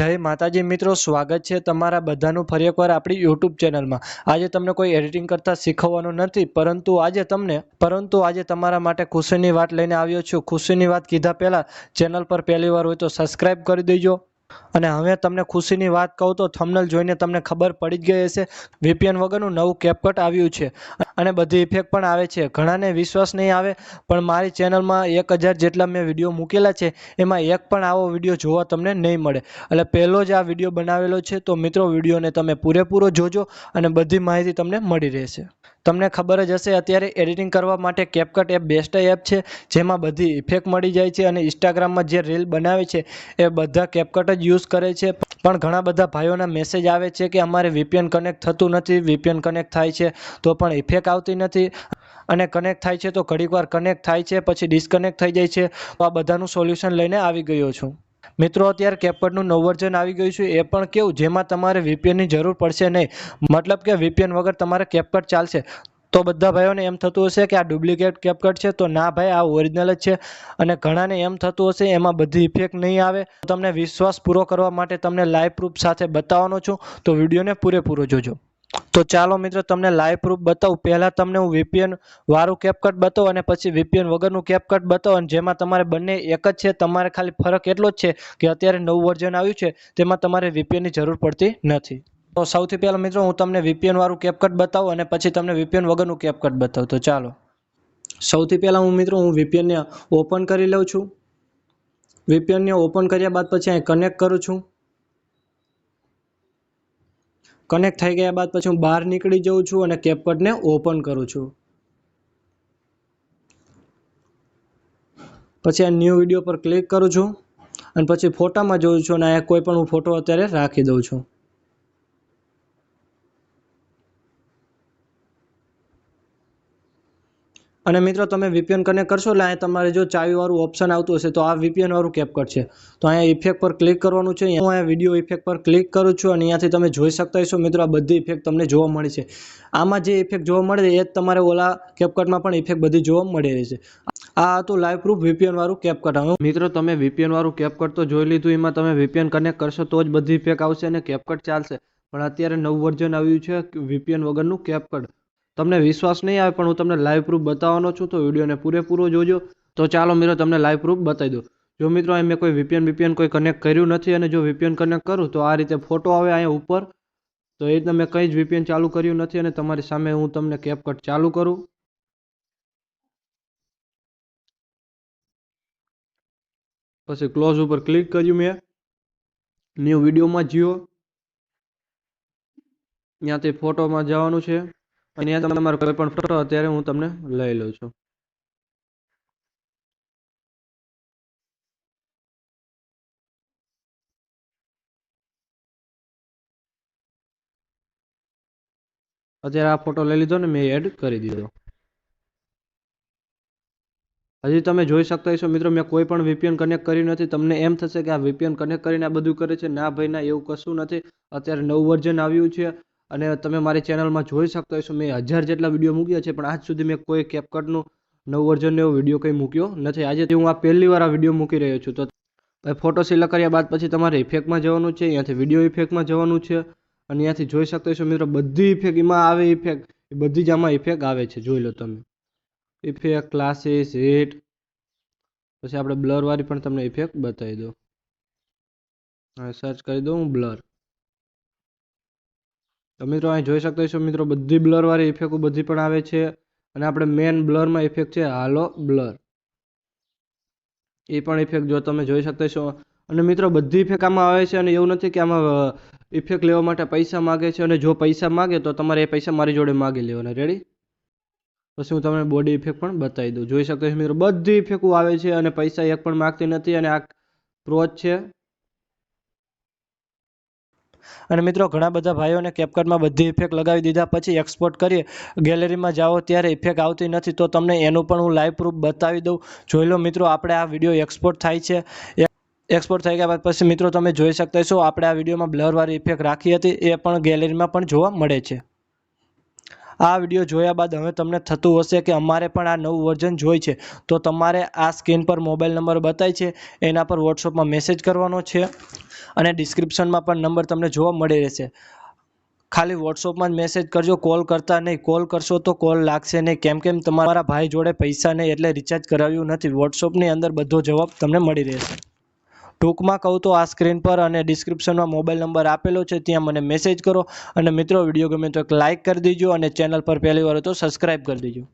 જય માતાજી મિત્રો, સ્વાગત છે તમારા બધાનું ફરી એકવાર આપણી યુટ્યુબ ચેનલમાં। આજે તમને કોઈ એડિટિંગ કરતા શીખવવાનું નથી, પરંતુ આજે તમારા માટે ખુશીની વાત લઈને આવ્યો છું। ખુશીની વાત કીધા પહેલા ચેનલ પર પહેલી વાર હોય તો સબસ્ક્રાઇબ કરી દેજો। અને હવે તમને ખુશીની વાત કહું તો થંબનેલ જોઈને તમને ખબર પડી જ ગઈ હશે, VPN વગરનું નવું કેપકટ આવ્યું છે અને બધી ઇફેક્ટ પણ આવે છે। ઘણાને વિશ્વાસ નહીં આવે, પણ મારી ચેનલમાં 1000 જેટલા મેં વિડીયો મૂકેલા છે, એમાં એક પણ આવો વિડીયો જોવા તમને નહીં મળે। એટલે પહેલો જ આ વિડીયો બનાવેલો છે, તો મિત્રો વિડીયોને તમે પૂરેપૂરો જોજો અને બધી માહિતી તમને મળી રહેશે। તમને ખબર જ હશે, અત્યારે એડિટિંગ કરવા માટે કેપકટ એપ બેસ્ટ એપ છે, જેમાં બધી ઇફેક્ટ મળી જાય છે અને ઇન્સ્ટાગ્રામમાં જે રીલ બનાવે છે એ બધા કેપકટ જ યુઝ કરે છે। પણ ઘણા બધા ભાઈઓના મેસેજ આવે છે કે અમારે VPN કનેક્ટ થતું નથી, VPN કનેક્ટ થાય છે તો પણ ઇફેક્ટ આવતી નથી, અને કનેક્ટ થાય છે તો ઘડીકવાર કનેક્ટ થાય છે પછી ડિસ્કનેક્ટ થઈ જાય છે। તો આ બધાનું સોલ્યુશન લઈને આવી ગયો છું મિત્રો। અત્યારે કેપકટનું નવું વર્ઝન આવી ગયું છે, એ પણ કેવું, જેમાં તમારે VPNની જરૂર પડશે નહીં, મતલબ કે VPN વગર તમારે કેપકટ ચાલશે। તો બધા ભાઈઓને એમ થતું હશે કે આ ડુપ્લિકેટ કેપકટ છે, તો ના ભાઈ, આ ઓરિજિનલ જ છે। અને ઘણાને એમ થતું હશે એમાં બધી ઇફેક્ટ નહીં આવે, તો તમને વિશ્વાસ પૂરો કરવા માટે તમને લાઈવ પ્રૂફ સાથે બતાવવાનો છું, તો વિડીયોને પૂરેપૂરો જોજો। તો ચાલો મિત્રો તમને લાઈવ પ્રૂફ બતાવું। પહેલા તમને હું VPN વાળું કેપકટ બતાવું અને પછી VPN વગરનું કેપકટ બતાવું, અને જેમાં તમારે બંને એક જ છે। તમારે ખાલી ફરક એટલો જ છે કે અત્યારે નવું વર્ઝન આવ્યું છે તેમાં તમારે VPNની જરૂર પડતી નથી। તો સૌથી પહેલા મિત્રો હું તમને VPN વાળું કેપકટ બતાવું અને પછી તમને VPN વગરનું કેપકટ બતાવું। તો ચાલો, સૌથી પહેલા હું VPN ને ઓપન કરી લઉં છું। VPN ને ઓપન કર્યા બાદ પછી અહીં કનેક્ટ કરું છું। કનેક્ટ થઈ ગયા બાદ પછી હું બહાર નીકળી જાઉં છું અને કેપકટને ઓપન કરું છું। પછી આ ન્યૂ વિડીયો પર ક્લિક કરું છું અને પછી ફોટામાં જોઉં છું, અને અહીંયા કોઈ પણ હું ફોટો અત્યારે રાખી દઉં છું। અને મિત્રો તમે VPN કનેક્ટ કરશો એટલે અહીંયા તમારે જો ચાવીવાળું ઓપ્શન આવતું હશે, તો આ VPN વાળું કેપકટ છે। તો અહીંયા ઇફેક્ટ પર ક્લિક કરવાનું છે। હું અહીંયા વિડીયો ઇફેક્ટ પર ક્લિક કરું છું અને અહીંયાથી તમે જોઈ શકતા હશો મિત્રો, આ બધી ઇફેક્ટ તમને જોવા મળે છે। આમાં જે ઇફેક્ટ જોવા મળે છે એ જ તમારે ઓલા કેપકટમાં પણ ઇફેક્ટ બધી જોવા મળી રહી છે। આ હતું લાઈવ પ્રૂફ VPN વાળું કેપકટ। મિત્રો તમે VPN વાળું કેપકટ તો જોઈ લીધું, એમાં તમે VPN કનેક્ટ કરશો તો જ બધી ઇફેક્ટ આવશે અને કેપકટ ચાલશે। પણ અત્યારે નવું વર્ઝન આવ્યું છે VPN વગરનું કેપકટ। તમને વિશ્વાસ નહીં આવે, પણ હું તમને લાઈવ પ્રૂફ બતાવવાનો છું, તો વિડીયોને પૂરેપૂરો જોજો। તો ચાલો મિત્રો તમને લાઈવ પ્રૂફ બતાવી દઉં। જો મિત્રો અહીં મેં કોઈ VPN કોઈ કનેક્ટ કર્યું નથી, અને જો VPN કનેક્ટ કરું તો આ રીતે ફોટો આવે અહીંયા ઉપર। તો એ રીતે મેં કંઈ જ VPN ચાલુ કર્યું નથી, અને તમારી સામે હું તમને કેપકટ ચાલુ કરું। પછી ક્લોઝ ઉપર ક્લિક કર્યું મેં, ન્યૂ વિડીયોમાં જ્યો, ત્યાંથી ફોટોમાં જવાનું છે, અને ત્યાં તમારો કોઈ પણ ફોટો અત્યારે હું તમને લઈ લઉં છું। અત્યારે આ ફોટો લઈ લીધો ને મેં એડ કરી દીધો। હજી તમે જોઈ શકતા હશો મિત્રો, મેં કોઈ પણ VPN કનેક્ટ કર્યું નથી। તમને એમ થશે કે આ VPN કનેક્ટ કરીને આ બધું કરે છે, ના ભાઈ ના, એવું કશું નથી। અત્યારે નવું વર્ઝન આવ્યું છે અને તમે મારી ચેનલમાં જોઈ શકતા હશો, મેં 1000 જેટલા વિડીયો મૂક્યા છે, પણ આજ સુધી મેં કોઈ કેપકટનું નવું વર્ઝનનો એવો વિડીયો કંઈ મૂક્યો નથી। આજે હું આ પહેલી વાર આ વિડીયો મૂકી રહ્યો છું। તો ફોટો સિલેક્ટ કર્યા બાદ પછી તમારે ઇફેક્ટમાં જવાનું છે, અહીંયાથી વિડીયો ઇફેક્ટમાં જવાનું છે, અને અહીંયાથી જોઈ શકતા હશો મિત્રો, બધી ઇફેક્ટ એમાં આવે, ઇફેક્ટ બધી જ આમાં ઇફેક્ટ આવે છે, જોઈ લો તમે। ઇફેક્ટ, ક્લાસીસ, હિટ, પછી આપણે બ્લર વાળી પણ તમને ઇફેક્ટ બતાવી દો। હવે સર્ચ કરી દઉં હું બ્લર। તો મિત્રો અહીં જોઈ શકતા હશો મિત્રો, બધી બ્લર વાળી ઇફેક્ટ બધી પણ આવે છે, અને આપણે મેન બ્લરમાં ઇફેક્ટ છે હાલો બ્લર, એ પણ ઇફેક્ટ જો તમે જોઈ શકતા હશો। અને મિત્રો બધી ઇફેક્ટ આમાં આવે છે, અને એવું નથી કે આમાં ઇફેક્ટ લેવા માટે પૈસા માગે છે, અને જો પૈસા માગે તો તમારે એ પૈસા મારી જોડે માગી લેવાના। રેડી? પછી હું તમને બોડી ઇફેક્ટ પણ બતાવી દઉં। જોઈ શકતા છો મિત્રો, બધી ઇફેક્ટ આવે છે અને પૈસા એક પણ માગતી નથી, અને આ પ્રો જ છે। અને મિત્રો ઘણા બધા ભાઈઓને કેપકટમાં બધી ઇફેક્ટ લગાવી દીધા પછી એક્સપોર્ટ કરીએ, ગેલેરીમાં જાઓ ત્યારે ઇફેક્ટ આવતી નથી, તો તમને એનું પણ હું લાઈવ પ્રૂફ બતાવી દઉં। જોઈ લો મિત્રો, આપણે આ વિડીયો એક્સપોર્ટ થાય છે। એક્સપોર્ટ થઈ ગયા બાદ પછી મિત્રો તમે જોઈ શકતા છો, આપણે આ વિડીયોમાં બ્લરવાળી ઇફેક્ટ રાખી હતી, એ પણ ગેલેરીમાં પણ જોવા મળે છે। આ વિડીયો જોયા બાદ હવે તમને થતું હશે કે અમારે પણ આ નવું વર્ઝન જોઈએ છે, તો તમારે આ સ્ક્રીન પર મોબાઈલ નંબર બતાય છે એના પર વોટ્સઅપમાં મેસેજ કરવાનો છે અને ડિસ્ક્રિપ્શનમાં પણ નંબર તમને જોવા મળી રહેશે. ખાલી વોટ્સઅપમાં જ મેસેજ કરજો, કોલ કરતા નહીં. કોલ કરશો તો કોલ લાગશે નહીં, કેમ તમારા ભાઈ જોડે પૈસા નહીં એટલે રિચાર્જ કરાવ્યું નથી. વોટ્સઅપની અંદર બધો જવાબ તમને મળી રહેશે. ટૂંકમાં કહું તો આ સ્ક્રીન પર અને ડિસ્ક્રિપ્શનમાં મોબાઈલ નંબર આપેલો છે, ત્યાં મને મેસેજ કરો. અને મિત્રો, વિડીયો ગમે તો એક લાઇક કરી દેજો અને ચેનલ પર પહેલી વાર તો સબસ્ક્રાઈબ કરી દેજો.